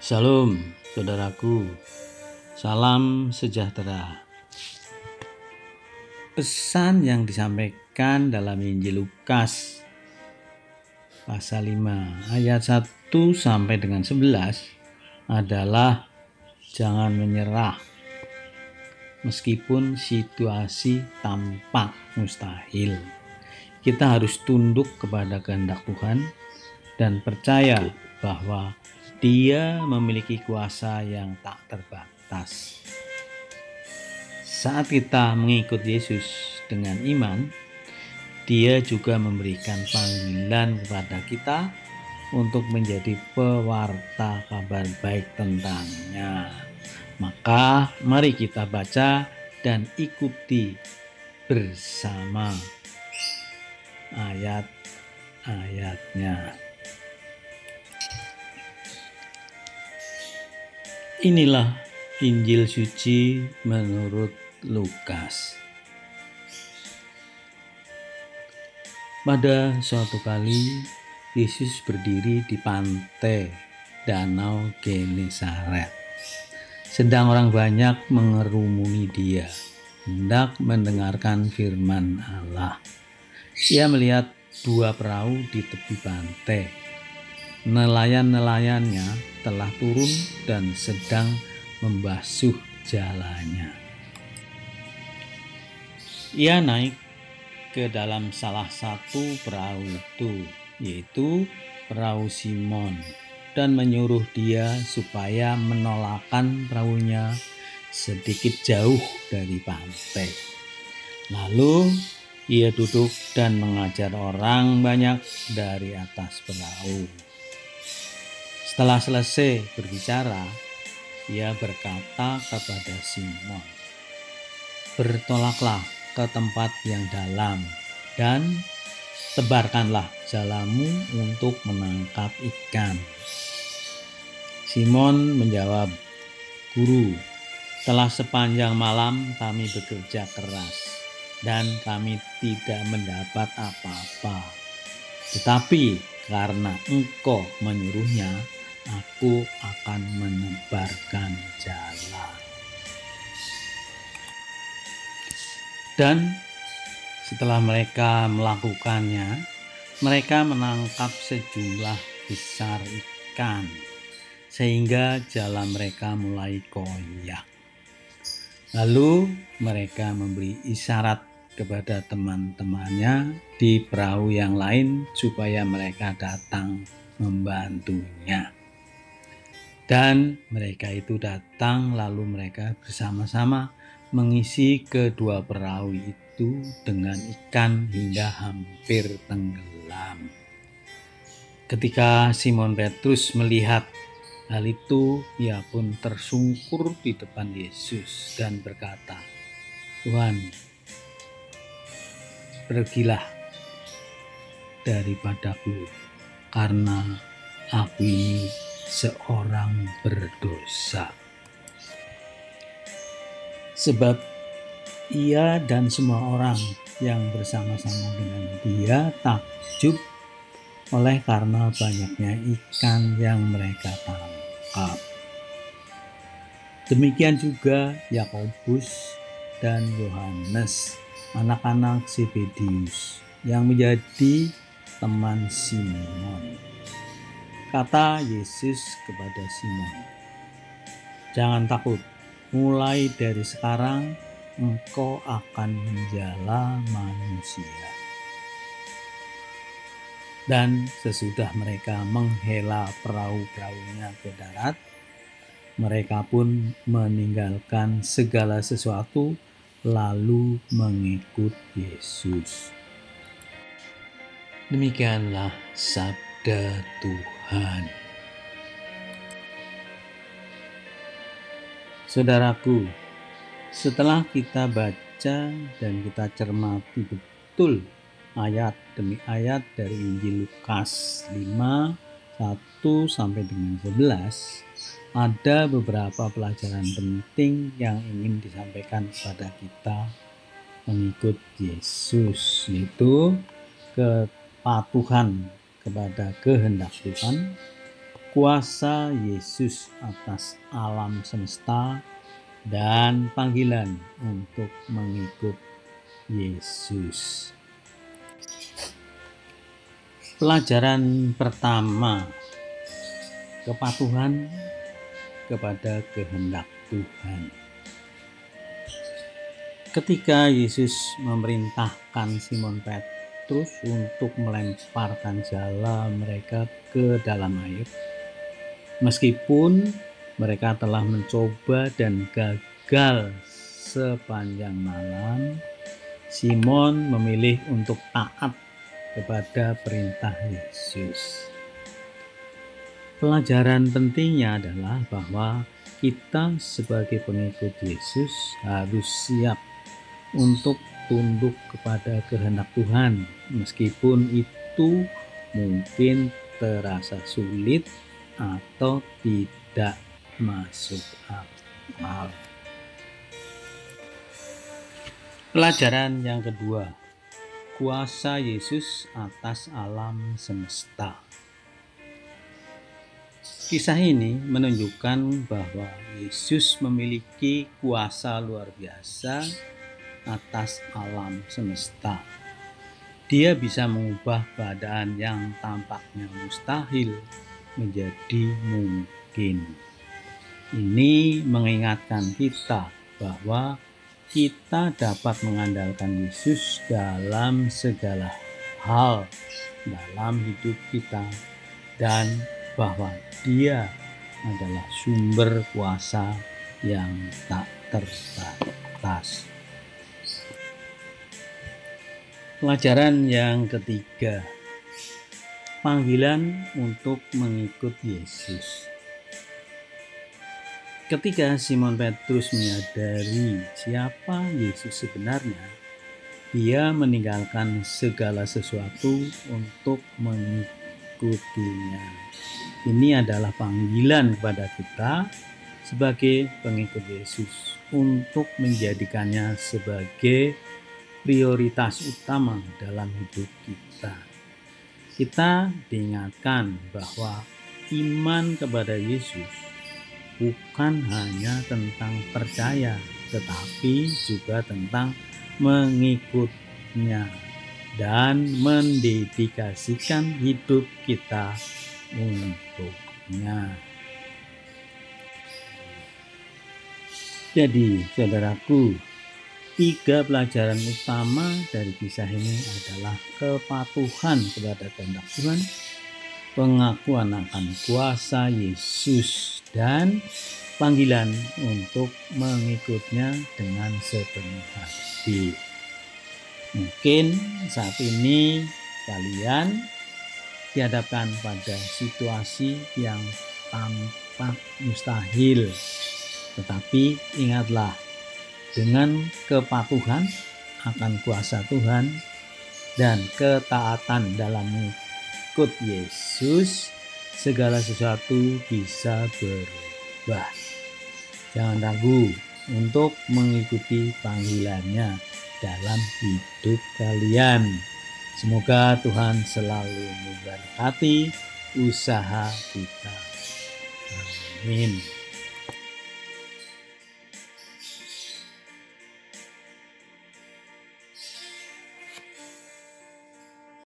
Shalom, saudaraku. Salam sejahtera. Pesan yang disampaikan dalam Injil Lukas pasal 5 ayat 1 sampai dengan 11 adalah jangan menyerah meskipun situasi tampak mustahil. Kita harus tunduk kepada kehendak Tuhan dan percaya bahwa Dia memiliki kuasa yang tak terbatas. Saat kita mengikut Yesus dengan iman, Dia juga memberikan panggilan kepada kita untuk menjadi pewarta kabar baik tentang-Nya. Maka mari kita baca dan ikuti bersama ayat-ayatnya. Inilah Injil suci menurut Lukas. Pada suatu kali, Yesus berdiri di pantai Danau Genesaret. Sedang orang banyak mengerumuni Dia, hendak mendengarkan firman Allah. Ia melihat dua perahu di tepi pantai. Nelayan-nelayannya telah turun dan sedang membasuh jalannya. Ia naik ke dalam salah satu perahu itu, yaitu perahu Simon, dan menyuruh dia supaya menolakkan perahunya sedikit jauh dari pantai. Lalu ia duduk dan mengajar orang banyak dari atas perahu. Setelah selesai berbicara, ia berkata kepada Simon, "Bertolaklah ke tempat yang dalam dan tebarkanlah jalamu untuk menangkap ikan." Simon menjawab, "Guru, telah sepanjang malam kami bekerja keras dan kami tidak mendapat apa-apa. Tetapi karena Engkau menyuruhnya, aku akan menebarkan jalan." Dan setelah mereka melakukannya, mereka menangkap sejumlah besar ikan, sehingga jalan mereka mulai koyak. Lalu mereka memberi isyarat kepada teman-temannya di perahu yang lain supaya mereka datang membantunya. Dan mereka itu datang, lalu mereka bersama-sama mengisi kedua perahu itu dengan ikan hingga hampir tenggelam. Ketika Simon Petrus melihat hal itu, ia pun tersungkur di depan Yesus dan berkata, "Tuhan, pergilah daripadaku, karena aku ini seorang berdosa." Sebab ia dan semua orang yang bersama-sama dengan dia takjub oleh karena banyaknya ikan yang mereka tangkap. Demikian juga Yakobus dan Yohanes, anak-anak Zebedius, yang menjadi teman Simon. Kata Yesus kepada Simon, "Jangan takut, mulai dari sekarang engkau akan menjala manusia." Dan sesudah mereka menghela perahu-perahunya ke darat, mereka pun meninggalkan segala sesuatu lalu mengikut Yesus. Demikianlah sabda Tuhan. Saudaraku, setelah kita baca dan kita cermati betul ayat demi ayat dari Injil Lukas 5, 1 sampai dengan 11, ada beberapa pelajaran penting yang ingin disampaikan kepada kita mengikut Yesus, yaitu kepatuhan kepada kehendak Tuhan, kuasa Yesus atas alam semesta, dan panggilan untuk mengikut Yesus. Pelajaran pertama, kepatuhan kepada kehendak Tuhan. Ketika Yesus memerintahkan Simon Petrus untuk melemparkan jala mereka ke dalam air, meskipun mereka telah mencoba dan gagal sepanjang malam, Simon memilih untuk taat kepada perintah Yesus. Pelajaran pentingnya adalah bahwa kita sebagai pengikut Yesus harus siap untuk tunduk kepada kehendak Tuhan, meskipun itu mungkin terasa sulit atau tidak masuk akal. Pelajaran yang kedua, kuasa Yesus atas alam semesta. Kisah ini menunjukkan bahwa Yesus memiliki kuasa luar biasa atas alam semesta. Dia bisa mengubah keadaan yang tampaknya mustahil menjadi mungkin. Ini mengingatkan kita bahwa kita dapat mengandalkan Yesus dalam segala hal dalam hidup kita, dan bahwa Dia adalah sumber kuasa yang tak terbatas. Pelajaran yang ketiga, panggilan untuk mengikut Yesus. Ketika Simon Petrus menyadari siapa Yesus sebenarnya, dia meninggalkan segala sesuatu untuk mengikutinya. Ini adalah panggilan kepada kita sebagai pengikut Yesus untuk menjadikannya sebagai prioritas utama dalam hidup kita. Kita diingatkan bahwa iman kepada Yesus bukan hanya tentang percaya, tetapi juga tentang mengikutnya dan mendedikasikan hidup kita untuknya. Jadi, saudaraku, 3 pelajaran utama dari kisah ini adalah kepatuhan kepada kehendak Tuhan, pengakuan akan kuasa Yesus, dan panggilan untuk mengikutnya dengan sepenuh hati. Mungkin saat ini kalian dihadapkan pada situasi yang tampak mustahil, tetapi ingatlah, dengan kepatuhan akan kuasa Tuhan dan ketaatan dalam mengikut Yesus, segala sesuatu bisa berubah. Jangan ragu untuk mengikuti panggilannya dalam hidup kalian. Semoga Tuhan selalu memberkati usaha kita. Amin.